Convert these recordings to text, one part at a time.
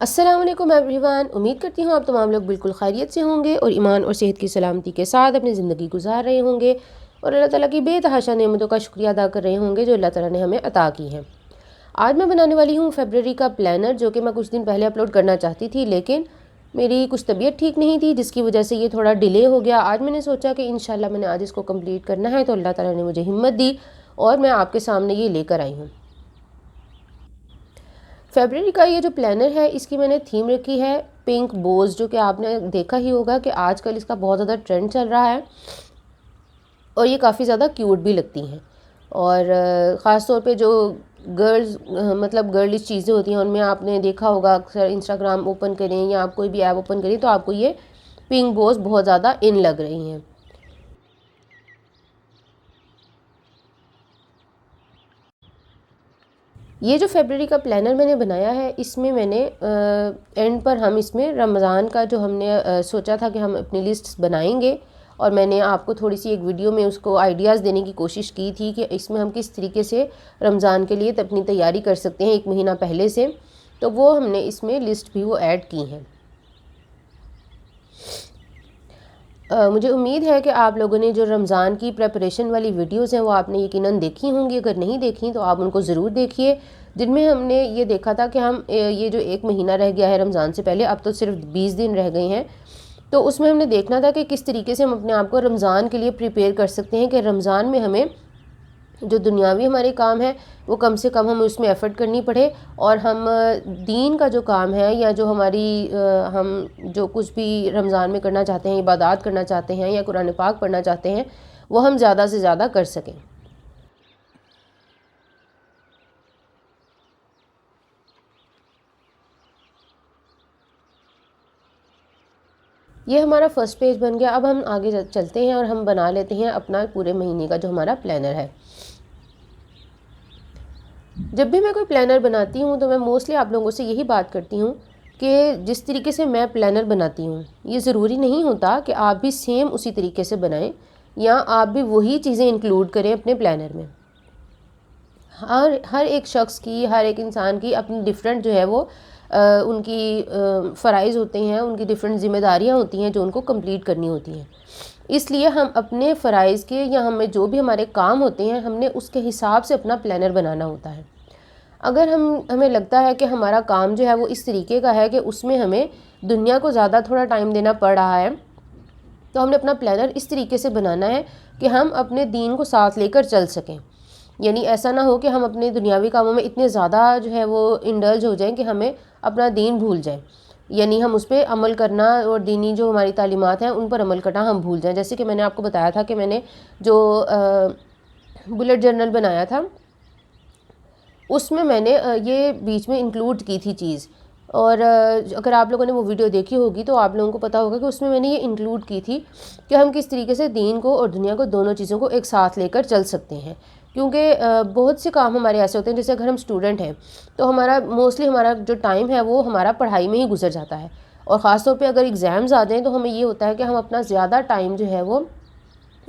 अस्सलाम वालेकुम एवरीवन। उम्मीद करती हूँ आप तमाम लोग बिल्कुल खैरियत से होंगे और ईमान और सेहत की सलामती के साथ अपनी ज़िंदगी गुजार रहे होंगे और अल्लाह ताला की बेतहाशा नेमतों का शुक्रिया अदा कर रहे होंगे जो अल्लाह ताला ने हमें अता की हैं। आज मैं बनाने वाली हूँ फ़रवरी का प्लानर, जो कि मैं कुछ दिन पहले अपलोड करना चाहती थी, लेकिन मेरी कुछ तबीयत ठीक नहीं थी जिसकी वजह से ये थोड़ा डिले हो गया। आज मैंने सोचा कि इंशाल्लाह मैंने आज इसको कंप्लीट करना है, तो अल्लाह ताला ने मुझे हिम्मत दी और मैं आपके सामने ये लेकर आई हूँ। फरवरी का ये जो प्लानर है, इसकी मैंने थीम रखी है पिंक बोज, जो कि आपने देखा ही होगा कि आजकल इसका बहुत ज़्यादा ट्रेंड चल रहा है और ये काफ़ी ज़्यादा क्यूट भी लगती हैं। और ख़ास तौर पे जो गर्ल्स मतलब गर्लिश चीज़ें होती हैं, उनमें आपने देखा होगा अक्सर इंस्टाग्राम ओपन करें या आप कोई भी ऐप ओपन करें तो आपको ये पिंक बोज बहुत ज़्यादा इन लग रही हैं। ये जो फरवरी का प्लानर मैंने बनाया है, इसमें मैंने एंड पर हम इसमें रमज़ान का जो हमने सोचा था कि हम अपनी लिस्ट्स बनाएंगे, और मैंने आपको थोड़ी सी एक वीडियो में उसको आइडियाज़ देने की कोशिश की थी कि इसमें हम किस तरीके से रमज़ान के लिए अपनी तैयारी कर सकते हैं एक महीना पहले से, तो वो हमने इसमें लिस्ट भी वो ऐड की हैं। मुझे उम्मीद है कि आप लोगों ने जो रमज़ान की प्रेपरेशन वाली वीडियोस हैं वो आपने यकीनन देखी होंगी। अगर नहीं देखी तो आप उनको ज़रूर देखिए, जिनमें हमने ये देखा था कि हम ये जो एक महीना रह गया है रमज़ान से पहले, अब तो सिर्फ 20 दिन रह गए हैं, तो उसमें हमने देखना था कि किस तरीके से हम अपने आप को रमज़ान के लिए प्रिपेयर कर सकते हैं कि रमज़ान में हमें जो दुनियावी हमारे काम है वो कम से कम हमें उसमें एफ़र्ट करनी पड़े, और हम दीन का जो काम है या जो हमारी हम जो कुछ भी रमज़ान में करना चाहते हैं, इबादत करना चाहते हैं या कुरान पाक पढ़ना चाहते हैं, वो हम ज़्यादा से ज़्यादा कर सकें। ये हमारा फर्स्ट पेज बन गया। अब हम आगे चलते हैं और हम बना लेते हैं अपना पूरे महीने का जो हमारा प्लानर है। जब भी मैं कोई प्लानर बनाती हूँ तो मैं मोस्टली आप लोगों से यही बात करती हूँ कि जिस तरीके से मैं प्लानर बनाती हूँ, ये ज़रूरी नहीं होता कि आप भी सेम उसी तरीके से बनाएं या आप भी वही चीज़ें इंक्लूड करें अपने प्लानर में। हर हर एक शख्स की, हर एक इंसान की अपनी डिफरेंट जो है वो उनकी फ़राइज़ होते हैं, उनकी डिफरेंट ज़िम्मेदारियाँ होती हैं जो उनको कंप्लीट करनी होती हैं। इसलिए हम अपने फ़राइज़ के या हमें जो भी हमारे काम होते हैं, हमने उसके हिसाब से अपना प्लानर बनाना होता है। अगर हमें लगता है कि हमारा काम जो है वो इस तरीके का है कि उसमें हमें दुनिया को ज़्यादा थोड़ा टाइम देना पड़ रहा है, तो हमने अपना प्लानर इस तरीके से बनाना है कि हम अपने दीन को साथ लेकर चल सकें। यानी ऐसा ना हो कि हम अपने दुनियावी कामों में इतने ज़्यादा जो है वो इंडल्ज हो जाएं कि हमें अपना दीन भूल जाएं, यानी हम उस पर अमल करना और दीनी जो हमारी तालीमात हैं उन पर अमल करना हम भूल जाएं। जैसे कि मैंने आपको बताया था कि मैंने जो बुलेट जर्नल बनाया था, उसमें मैंने ये बीच में इंक्लूड की थी चीज़, और अगर आप लोगों ने वो वीडियो देखी होगी तो आप लोगों को पता होगा कि उसमें मैंने ये इंक्लूड की थी कि हम किस तरीके से दीन को और दुनिया को, दोनों चीज़ों को एक साथ लेकर चल सकते हैं। क्योंकि बहुत से काम हमारे ऐसे होते हैं, जैसे अगर हम स्टूडेंट हैं तो हमारा मोस्टली हमारा जो टाइम है वो हमारा पढ़ाई में ही गुजर जाता है, और ख़ास तौर पे अगर एग्ज़ाम्स आ जाएँ तो हमें ये होता है कि हम अपना ज़्यादा टाइम जो है वो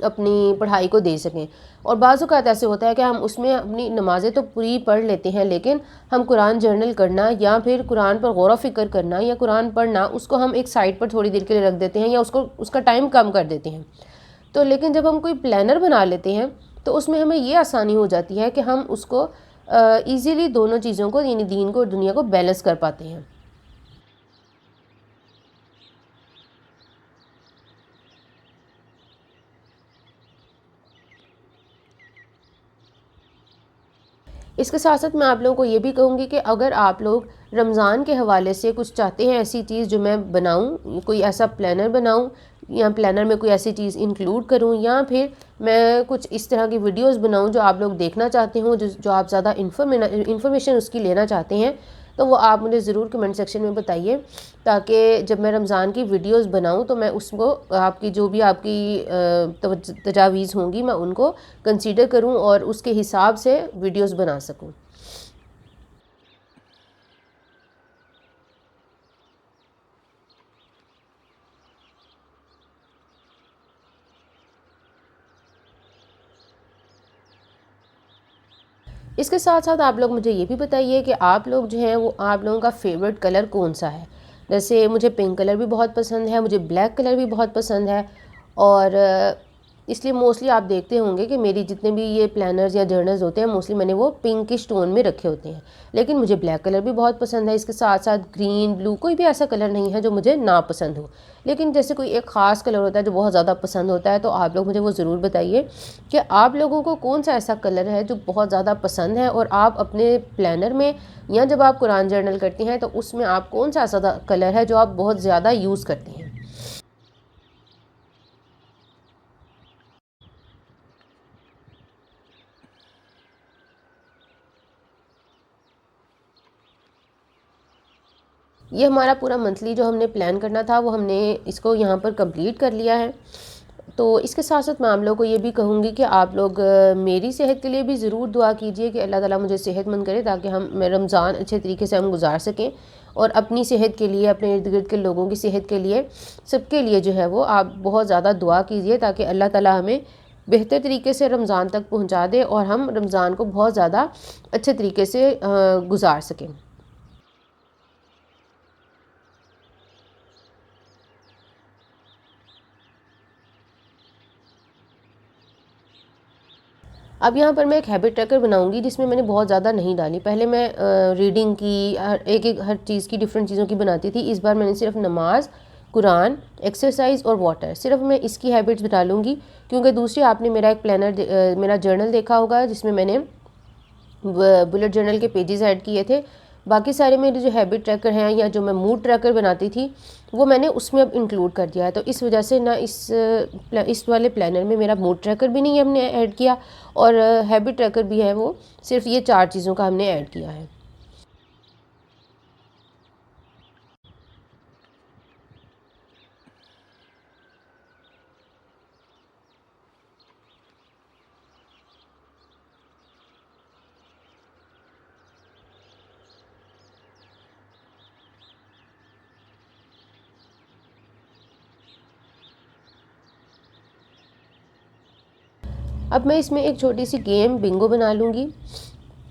अपनी पढ़ाई को दे सकें। और बाज़ औक़ात ऐसे होता है कि हम उसमें अपनी नमाज़ें तो पूरी पढ़ लेते हैं, लेकिन हम कुरान जर्नल करना या फिर कुरान पर गौर व फ़िक्र करना या कुरान पढ़ना, उसको हम एक साइड पर थोड़ी देर के लिए रख देते हैं या उसको उसका टाइम कम कर देते हैं। तो लेकिन जब हम कोई प्लानर बना लेते हैं तो उसमें हमें ये आसानी हो जाती है कि हम उसको ईज़िली दोनों चीज़ों को, यानी दीन को और दुनिया को बैलेंस कर पाते हैं। इसके साथ साथ मैं आप लोगों को ये भी कहूँगी कि अगर आप लोग रमज़ान के हवाले से कुछ चाहते हैं, ऐसी चीज़ जो मैं बनाऊँ, कोई ऐसा प्लानर बनाऊँ या प्लानर में कोई ऐसी चीज़ इंक्लूड करूँ, या फिर मैं कुछ इस तरह की वीडियोस बनाऊँ जो आप लोग देखना चाहते हो, जो आप ज़्यादा इन्फॉर्मेशन उसकी लेना चाहते हैं, तो वो आप मुझे ज़रूर कमेंट सेक्शन में बताइए, ताकि जब मैं रमज़ान की वीडियोस बनाऊँ तो मैं उसको आपकी जो भी आपकी तजावीज़ होंगी मैं उनको कंसीडर करूं और उसके हिसाब से वीडियोस बना सकूं। इसके साथ साथ आप लोग मुझे ये भी बताइए कि आप लोग जो हैं वो आप लोगों का फेवरेट कलर कौन सा है। जैसे मुझे पिंक कलर भी बहुत पसंद है, मुझे ब्लैक कलर भी बहुत पसंद है, और इसलिए मोस्टली आप देखते होंगे कि मेरी जितने भी ये प्लानर्स या जर्नल्स होते हैं मोस्टली मैंने वो पिंकिश टोन में रखे होते हैं। लेकिन मुझे ब्लैक कलर भी बहुत पसंद है, इसके साथ साथ ग्रीन, ब्लू, कोई भी ऐसा कलर नहीं है जो मुझे ना पसंद हो। लेकिन जैसे कोई एक ख़ास कलर होता है जो बहुत ज़्यादा पसंद होता है, तो आप लोग मुझे वो ज़रूर बताइए कि आप लोगों को कौन सा ऐसा कलर है जो बहुत ज़्यादा पसंद है, और आप अपने प्लानर में या जब आप कुरान जर्नल करती हैं तो उसमें आप कौन सा ऐसा कलर है जो आप बहुत ज़्यादा यूज़ करती हैं। ये हमारा पूरा मंथली जो हमने प्लान करना था वो हमने इसको यहाँ पर कंप्लीट कर लिया है। तो इसके साथ साथ मैं आप लोगों को ये भी कहूँगी कि आप लोग मेरी सेहत के लिए भी ज़रूर दुआ कीजिए कि अल्लाह ताला मुझे सेहतमंद करे, ताकि मैं रमज़ान अच्छे तरीके से हम गुजार सकें, और अपनी सेहत के लिए, अपने इर्द गिर्द के लोगों की सेहत के लिए, सबके लिए जो है वो आप बहुत ज़्यादा दुआ कीजिए, ताकि अल्लाह ताला हमें बेहतर तरीके से रमज़ान तक पहुँचा दे और हम रमज़ान को बहुत ज़्यादा अच्छे तरीके से गुजार सकें। अब यहाँ पर मैं एक हैबिट ट्रैकर बनाऊंगी जिसमें मैंने बहुत ज़्यादा नहीं डाली। पहले मैं रीडिंग की हर चीज़ की, डिफरेंट चीज़ों की बनाती थी। इस बार मैंने सिर्फ नमाज, कुरान, एक्सरसाइज और वाटर, सिर्फ मैं इसकी हैबिट्स डालूंगी। क्योंकि दूसरी, आपने मेरा एक मेरा जर्नल देखा होगा जिसमें मैंने बुलेट जर्नल के पेजेस ऐड किए थे। बाकी सारे मेरे जो हैबिट ट्रैकर हैं या जो मैं मूड ट्रैकर बनाती थी वो मैंने उसमें अब इंक्लूड कर दिया है। तो इस वजह से ना इस वाले प्लानर में मेरा मूड ट्रैकर भी नहीं हमने ऐड किया, और हैबिट ट्रैकर भी है वो सिर्फ ये 4 चीज़ों का हमने ऐड किया है। अब मैं इसमें एक छोटी सी गेम बिंगो बना लूँगी।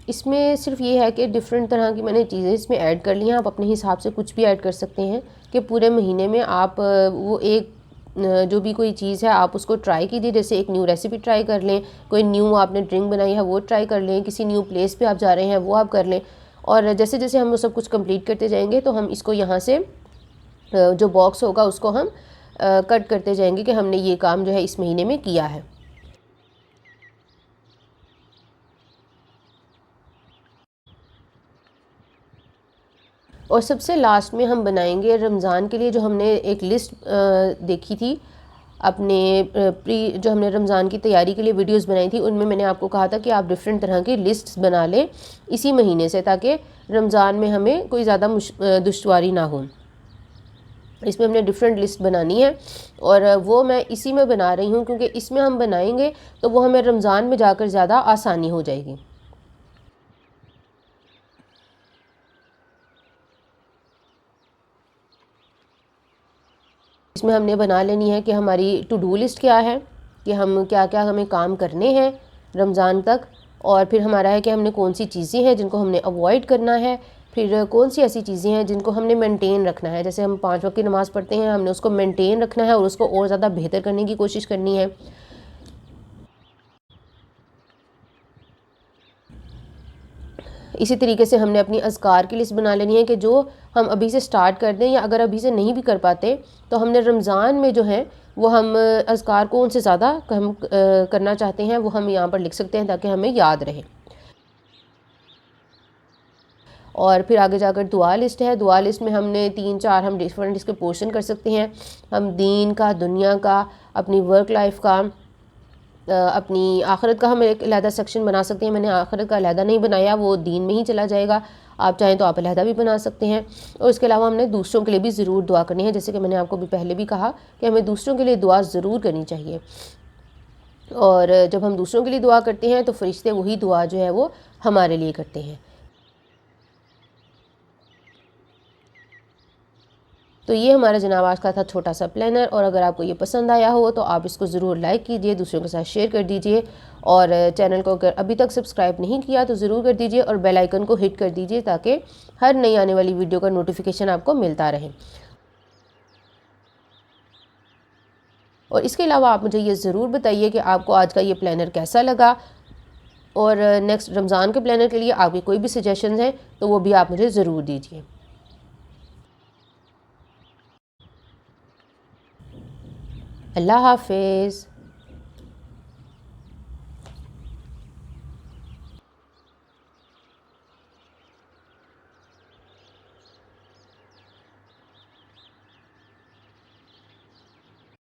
इसमें सिर्फ ये है कि डिफरेंट तरह की मैंने चीज़ें इसमें ऐड कर ली हैं। आप अपने हिसाब से कुछ भी ऐड कर सकते हैं कि पूरे महीने में आप वो एक जो भी कोई चीज़ है आप उसको ट्राई कीजिए। जैसे एक न्यू रेसिपी ट्राई कर लें, कोई न्यू आपने ड्रिंक बनाई है वो ट्राई कर लें, किसी न्यू प्लेस पे आप जा रहे हैं वो आप कर लें। और जैसे जैसे हम वो सब कुछ कंप्लीट करते जाएंगे तो हम इसको यहाँ से जो बॉक्स होगा उसको हम कट करते जाएंगे कि हमने ये काम जो है इस महीने में किया है। और सबसे लास्ट में हम बनाएंगे रमज़ान के लिए जो हमने एक लिस्ट देखी थी अपने जो हमने रमज़ान की तैयारी के लिए वीडियोस बनाई थी, उनमें मैंने आपको कहा था कि आप डिफरेंट तरह की लिस्ट्स बना लें इसी महीने से, ताकि रमज़ान में हमें कोई ज़्यादा दुश्वारी ना हो। इसमें हमने डिफरेंट लिस्ट बनानी है और वो मैं इसी में बना रही हूँ, क्योंकि इसमें हम बनाएंगे तो वो हमें रमज़ान में जाकर ज़्यादा आसानी हो जाएगी। इसमें हमने बना लेनी है कि हमारी टू डू लिस्ट क्या है, कि हम क्या क्या हमें काम करने हैं रमज़ान तक, और फिर हमारा है कि हमने कौन सी चीज़ें हैं जिनको हमने अवॉइड करना है, फिर कौन सी ऐसी चीज़ें हैं जिनको हमने मेंटेन रखना है। जैसे हम 5 वक्त की नमाज़ पढ़ते हैं, हमने उसको मेंटेन रखना है और उसको और ज़्यादा बेहतर करने की कोशिश करनी है। इसी तरीके से हमने अपनी अज़कार की लिस्ट बना लेनी है कि जो हम अभी से स्टार्ट कर दें, या अगर अभी से नहीं भी कर पाते तो हमने रमज़ान में जो है वो हम अज़कार कौन से ज़्यादा हम करना चाहते हैं वो हम यहाँ पर लिख सकते हैं ताकि हमें याद रहे। और फिर आगे जाकर दुआ लिस्ट है। दुआ लिस्ट में हमने 3-4 हम डिफरेंट इसके पोर्शन कर सकते हैं। हम दीन का, दुनिया का, अपनी वर्क लाइफ का, अपनी आखिरत का हम एक अलहदा सेक्शन बना सकते हैं। मैंने आखिरत का अलहदा नहीं बनाया, वो दीन में ही चला जाएगा। आप चाहें तो आप अलहदा भी बना सकते हैं। और इसके अलावा हमने दूसरों के लिए भी ज़रूर दुआ करनी है, जैसे कि मैंने आपको भी पहले भी कहा कि हमें दूसरों के लिए दुआ ज़रूर करनी चाहिए। और जब हम दूसरों के लिए दुआ करते हैं तो फरिश्ते वही दुआ जो है वो हमारे लिए करते हैं। तो ये हमारा जनाब आज का था छोटा सा प्लानर, और अगर आपको ये पसंद आया हो तो आप इसको ज़रूर लाइक कीजिए, दूसरों के साथ शेयर कर दीजिए, और चैनल को अगर अभी तक सब्सक्राइब नहीं किया तो ज़रूर कर दीजिए, और बेल आइकन को हिट कर दीजिए ताकि हर नई आने वाली वीडियो का नोटिफिकेशन आपको मिलता रहे। और इसके अलावा आप मुझे ये ज़रूर बताइए कि आपको आज का ये प्लानर कैसा लगा, और नेक्स्ट रमज़ान के प्लानर के लिए आपके कोई भी सजेशंस हैं तो वो भी आप मुझे ज़रूर दीजिए। अल्लाह हाफिज़।